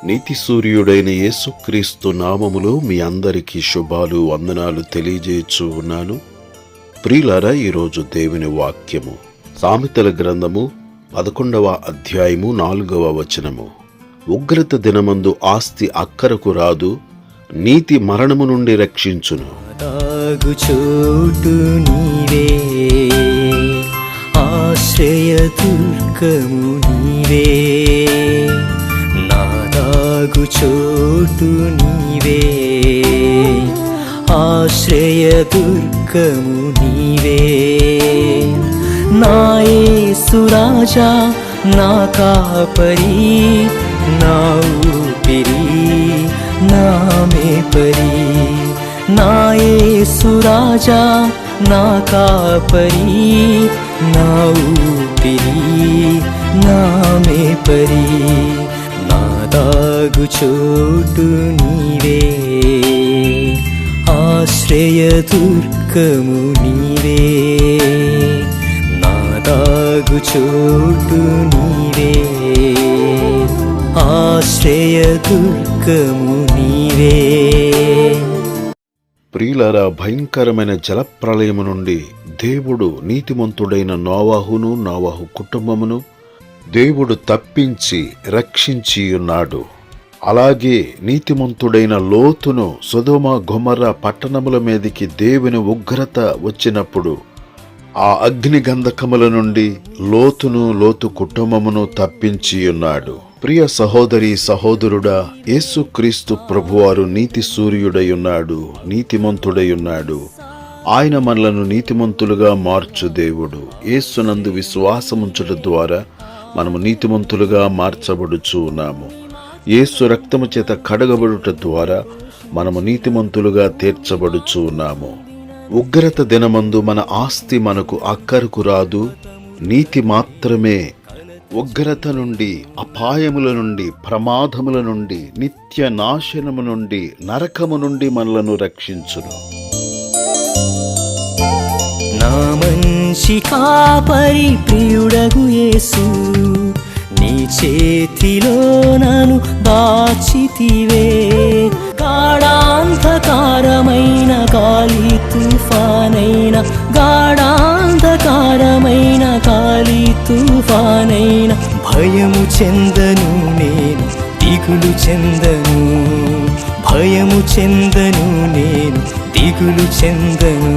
నీతి సూర్యుడైన యేసుక్రీస్తు నామములో మీ అందరికీ శుభాలు వందనాలు తెలియజేయచ్చు ఉన్నాను. ప్రియులారా, ఈరోజు దేవుని వాక్యము సామెతల గ్రంథము 11వ అధ్యాయము 4వ వచనము. ఉగ్రత దినమందు ఆస్తి అక్కరకు రాదు, నీతి మరణము నుండి రక్షించును. చోటు నీవే, ఆశ్రయ దుర్గము నీవే, నాదాగు చోటు నీవే, ఆశ్రయ దుర్గము నీవే. నా యేసు రాజా, నా కాపరి, నా ఊపిరి, నా మేపరి. నా యేసు రాజా, నా కాపరి, నా ఊపిరి, నా మేపరి. నా దాగు చోటు నీవే, ఆశ్రయ దుర్గము నీవే, నా దాగు చోటు నీవే, ఆశ్రయ దుర్గము నీవే. ప్రియులారా, భయంకరమైన జలప్రళయము నుండి దేవుడు నీతిమంతుడైన నోవాహును, నోవాహు కుటుంబమును దేవుడు తప్పించి రక్షించి ఉన్నాడు. అలాగే నీతిమంతుడైన లోతును సొదొమ గొమొర్రా పట్టణముల మీదికి దేవుని ఉగ్రత వచ్చినప్పుడు ఆ అగ్ని గంధకముల నుండి లోతును, లోతు కుటుంబమును తప్పించి ఉన్నాడు. ప్రియ సహోదరి సహోదరుడా, యేసుక్రీస్తు ప్రభువారు నీతి సూర్యుడై ఉన్నాడు, నీతిమంతుడై ఉన్నాడు. ఆయన మనలను నీతిమంతులుగా మార్చు దేవుడు. యేసునందు విశ్వాసముంచుట ద్వారా మనము నీతిమంతులుగా మార్చబడుచు ఉన్నాము. యేసు రక్తము చేత కడగబడుట ద్వారా మనము నీతిమంతులుగా తీర్చబడుచు ఉన్నాము. ఉగ్రత దినమందు మన ఆస్తి మనకు అక్కరకు రాదు, నీతి మాత్రమే ఉగ్రత నుండి, అపాయముల నుండి, ప్రమాదముల నుండి, నిత్య నాశనము నుండి, నరకము నుండి మనలను రక్షించును. నా మంచి కాపరి ప్రియుడగు యేసు, నీ చేతిలో నన్ను దాచితివే. గాఢాంధకారమైన గాలి తుఫానైన, గాఢాంధకారమైన గాలి తుఫానైన భయము చెందను నేను, దిగులు చెందను. భయము చెందను నేను, దిగులు చెందను.